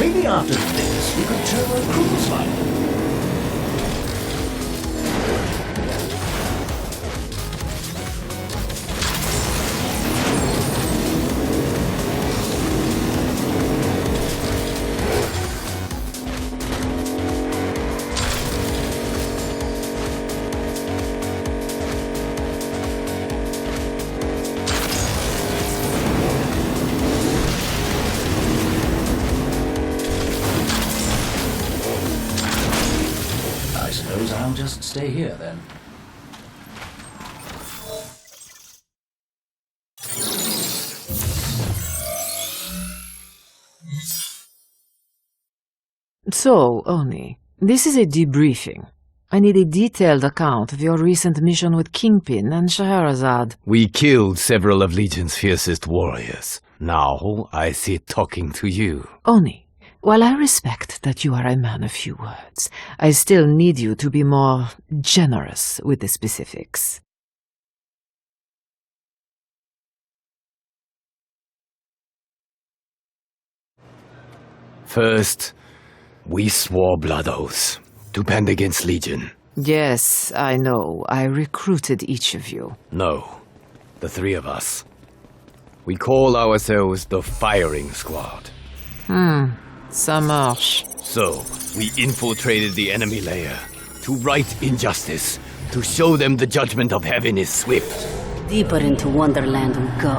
Maybe after this, we could turn a cruise line. I'll just stay here then. So, Oni, this is a debriefing. I need a detailed account of your recent mission with Kingpin and Scheherazade. We killed several of Legion's fiercest warriors. Now I sit talking to you. Oni, while I respect that you are a man of few words, I still need you to be more generous with the specifics. First, we swore blood oaths to band against Legion. Yes, I know. I recruited each of you. No, the three of us. We call ourselves the Firing Squad. Ça marche. So, we infiltrated the enemy layer to right injustice, to show them the judgment of heaven is swift. Deeper into Wonderland we go.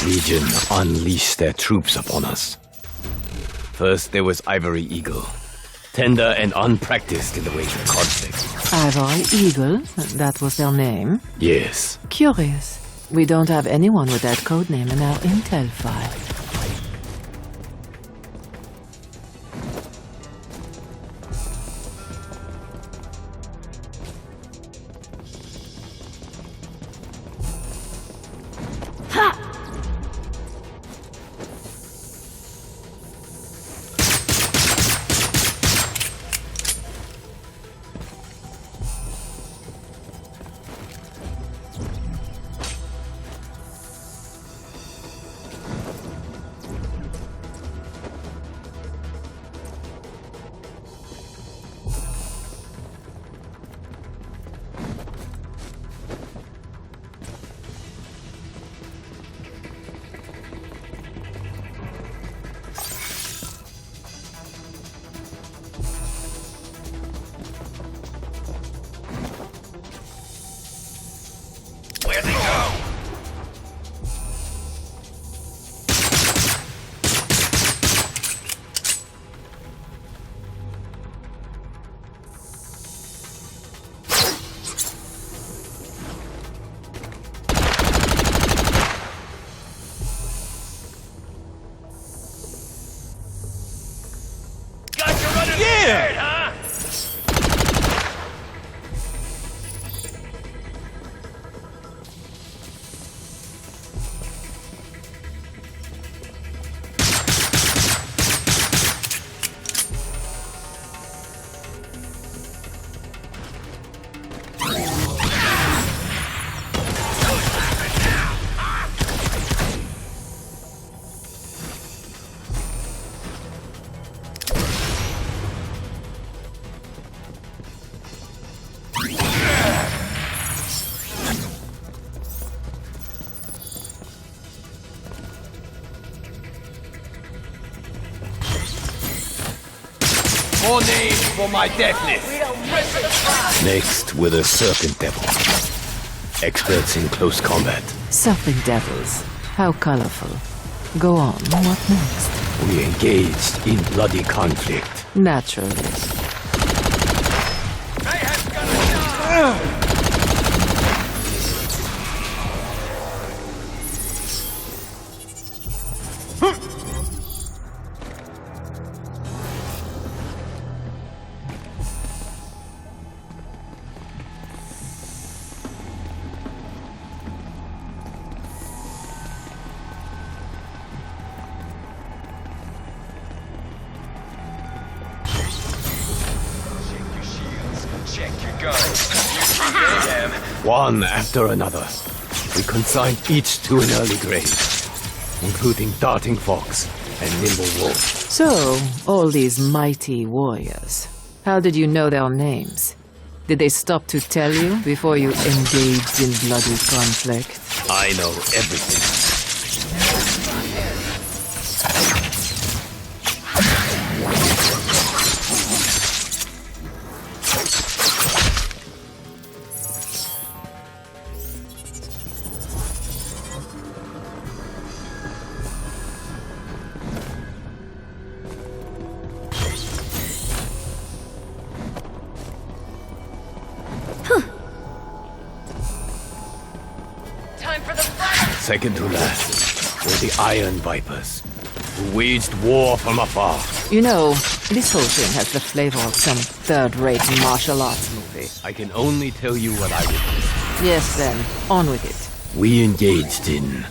Legion unleashed their troops upon us. First there was Ivory Eagle, tender and unpracticed in the ways of conflict. Ivory Eagle? That was their name? Yes. Curious. We don't have anyone with that codename in our intel file. More names for my deathless. Next were the Serpent Devil. Experts in close combat. Serpent Devils. How colorful. Go on, what next? We engaged in bloody conflict. Naturally. Mayhem! Check your guns. Mayhem. One after another, we consigned each to an early grave, including Darting Fox and Nimble Wolf. So, all these mighty warriors. How did you know their names? Did they stop to tell you before you engaged in bloody conflict? I know everything. Second to last were the Iron Vipers, who waged war from afar. You know, this whole thing has the flavor of some third-rate martial arts movie. I can only tell you what I witnessed. Yes, then, on with it. We engaged in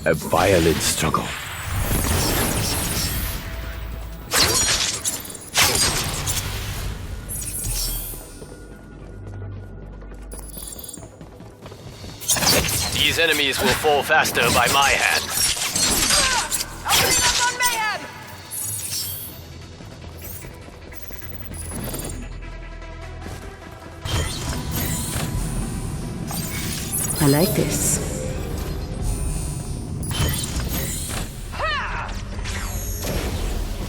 a violent struggle. These enemies will fall faster by my hand. Opening up on Mayhem! I like this.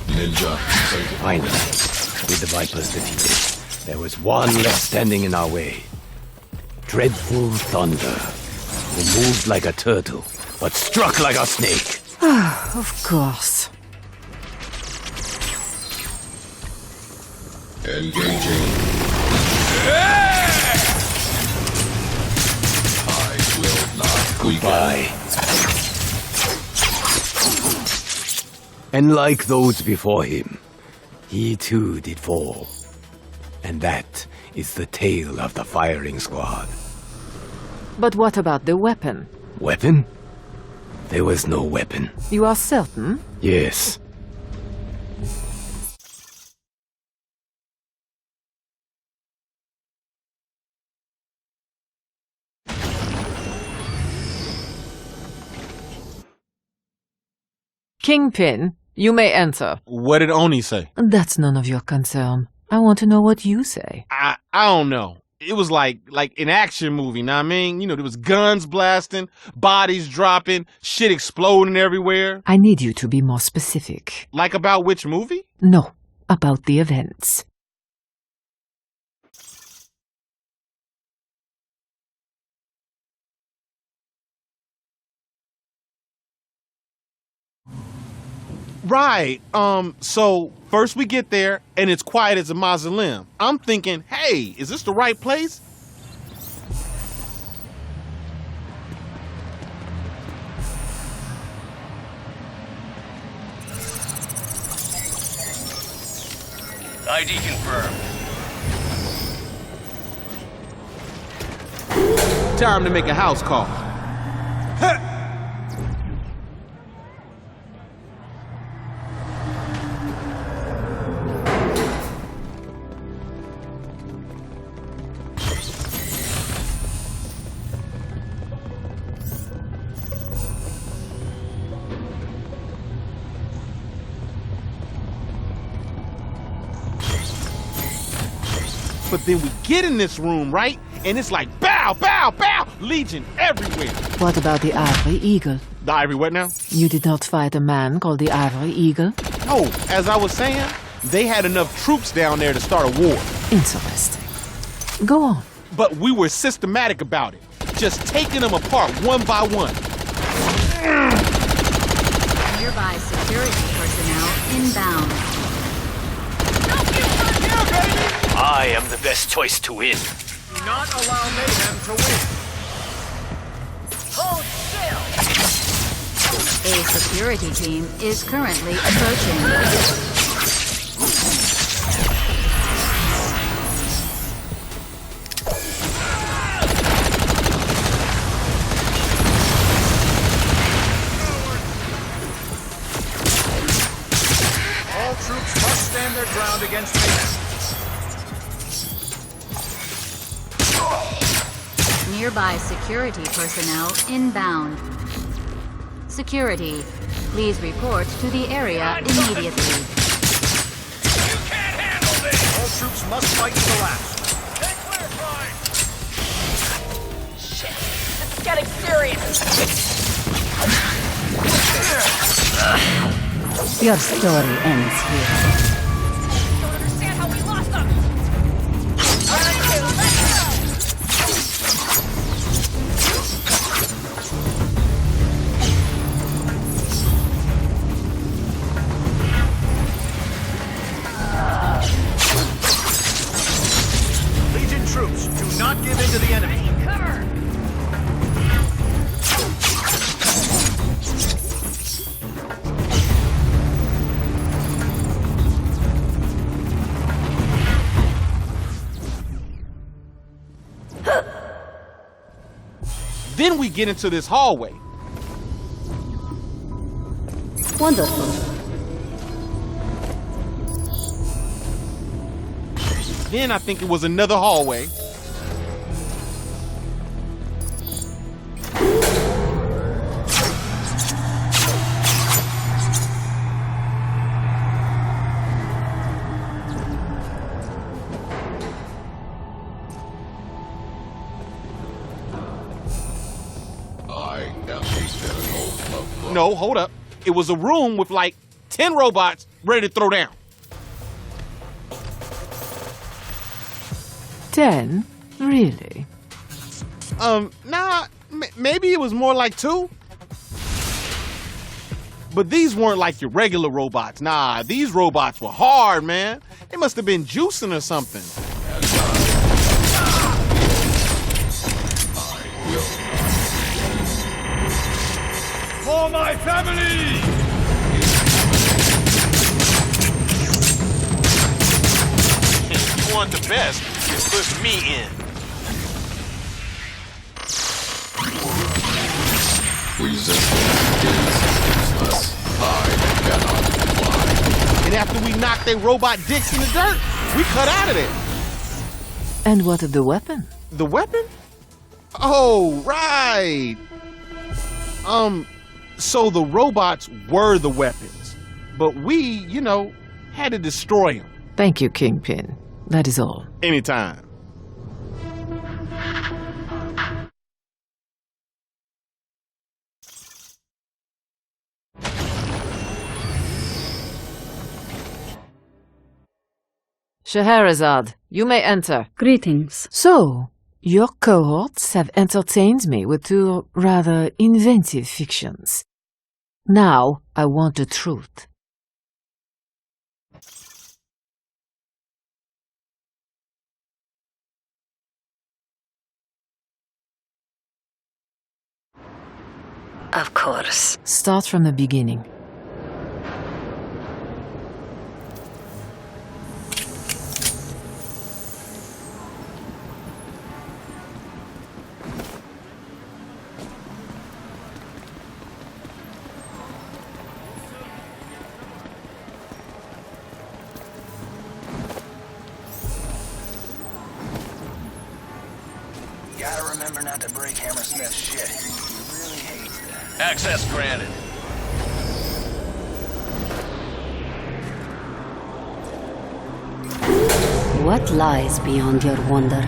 Ninja. Finally, with the Vipers defeated, there was one left standing in our way. Dreadful Thunder, who moved like a turtle, but struck like a snake. Of course. Engaging. I will not weaken. Goodbye. And like those before him, he too did fall. And that is the tale of the firing squad. But what about the weapon? Weapon? There was no weapon. You are certain? Yes. Kingpin, you may enter. What did Oni say? That's none of your concern. I want to know what you say. I don't know. It was like an action movie, know what I mean? You know, there was guns blasting, bodies dropping, shit exploding everywhere. I need you to be more specific. Like about which movie? No, about the events. Right. So first we get there and it's quiet as a mausoleum. I'm thinking, hey, is this the right place? ID confirmed. Time to make a house call. But then we get in this room, right? And it's like, bow, bow, bow, Legion everywhere. What about the Ivory Eagle? The Ivory what now? You did not fight a man called the Ivory Eagle? No, as I was saying, they had enough troops down there to start a war. Interesting. Go on. But we were systematic about it, just taking them apart one by one. Nearby security personnel inbound. I am the best choice to win. not allow Mayhem to win. Hold still! A security team is currently approaching. All troops must stand their ground against Mayhem. Nearby security personnel inbound. Security, please report to the area immediately. You can't handle this! All troops must fight to the last. Stay clear, Prime! Shit, this is getting serious! Your story ends here. I don't understand how we lost them! Alright, let's go! Legion troops, do not give in to the enemy. Cover! Then we get into this hallway. Wonderful. Then I think it was another hallway. I am the pinnacle of No, hold up. It was a room with like 10 robots ready to throw down. 10? Really? Nah, maybe it was more like 2. But these weren't like your regular robots. Nah, these robots were hard, man. They must have been juicing or something. For my family! You want the best, you put me in. resistance is useless. I cannot fly. And after we knocked their robot dicks in the dirt, we cut out of there. And what of the weapon? The weapon? Oh, right. So the robots were the weapons, but we, had to destroy them. Thank you, Kingpin. That is all. Anytime. Scheherazade, you may enter. Greetings. So, your cohorts have entertained me with 2 rather inventive fictions. Now, I want the truth. Of course. Start from the beginning. Gotta remember not to break Hammersmith's shit. He really hates that. Access granted. What lies beyond your wonder?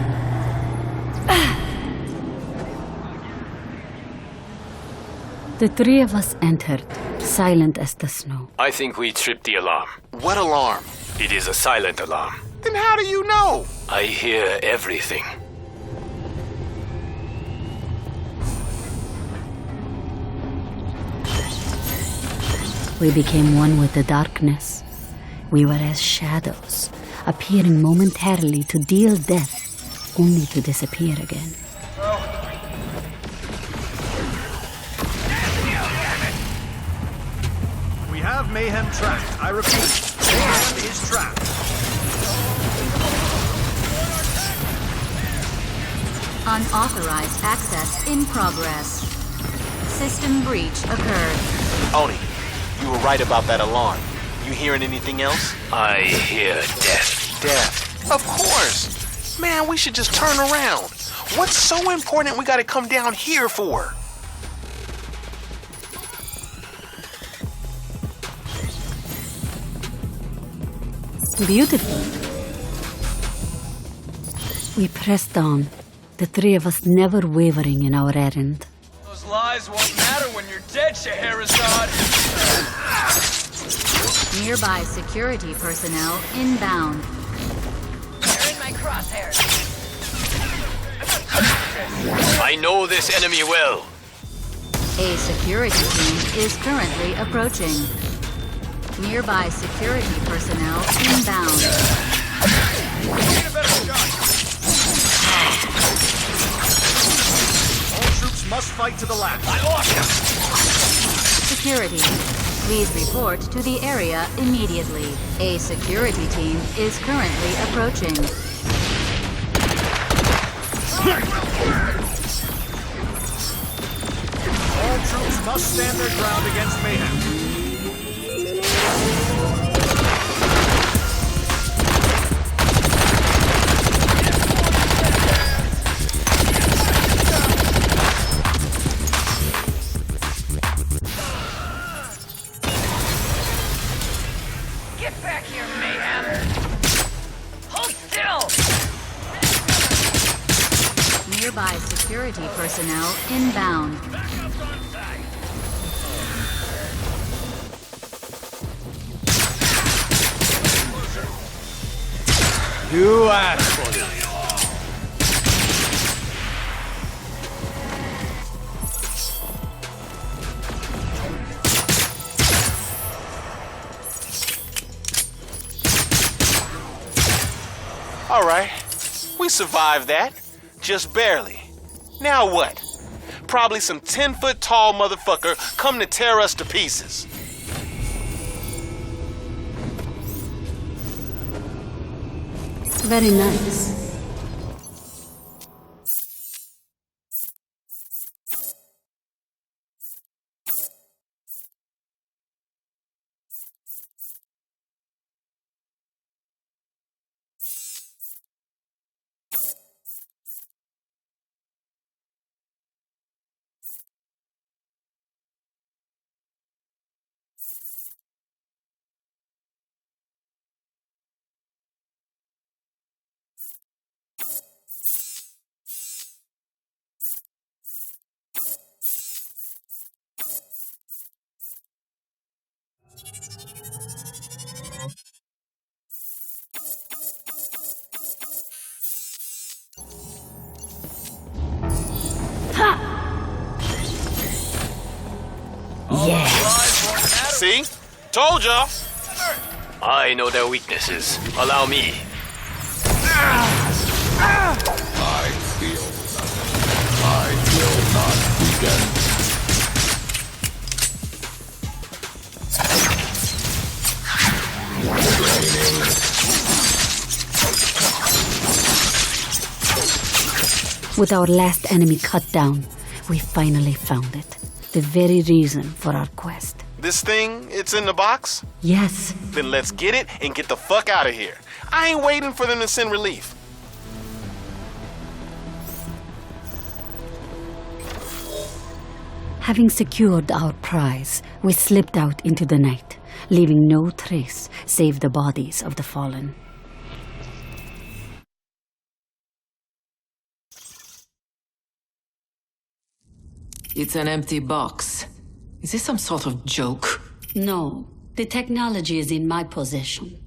The 3 of us entered, silent as the snow. I think we tripped the alarm. What alarm? It is a silent alarm. Then how do you know? I hear everything. We became one with the darkness. We were as shadows, appearing momentarily to deal death, only to disappear again. We have Mayhem trapped. I repeat, Mayhem is trapped. Unauthorized access in progress. System breach occurred. Oni, you were right about that alarm. You hearing anything else? I hear death. Death. Of course. Man, we should just turn around. What's so important we gotta come down here for? Beautiful. We pressed on, the three of us never wavering in our errand. Those lies won't matter when you're dead, Scheherazade. Nearby security personnel inbound. They're in my crosshairs. I know this enemy well. A security team is currently approaching. Nearby security personnel inbound. Need a better shot. All troops must fight to the last. I lost him. Security, please report to the area immediately. A security team is currently approaching. All troops must stand their ground against Mayhem. Get back here, Mayhem! Hold still! Nearby security personnel inbound. Backup's on site! You asked for it. All right, we survived that. Just barely. Now what? Probably some 10-foot tall motherfucker come to tear us to pieces. Very nice. See? Told y'all. I know their weaknesses. Allow me. I feel nothing. I will not weaken. With our last enemy cut down, we finally found it. The very reason for our quest. This thing, it's in the box? Yes. Then let's get it and get the fuck out of here. I ain't waiting for them to send relief. Having secured our prize, we slipped out into the night, leaving no trace save the bodies of the fallen. It's an empty box. Is this some sort of joke? No, the technology is in my possession.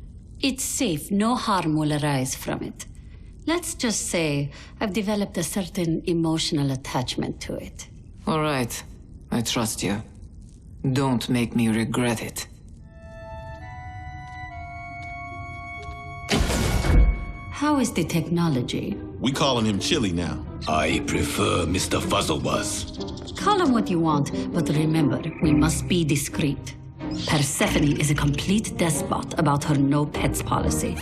It's safe, no harm will arise from it. Let's just say I've developed a certain emotional attachment to it. All right, I trust you. Don't make me regret it. How is the technology? We calling him Chili now. I prefer Mr. Fuzzlebuzz. Call him what you want, but remember, we must be discreet. Persephone is a complete despot about her no pets policy.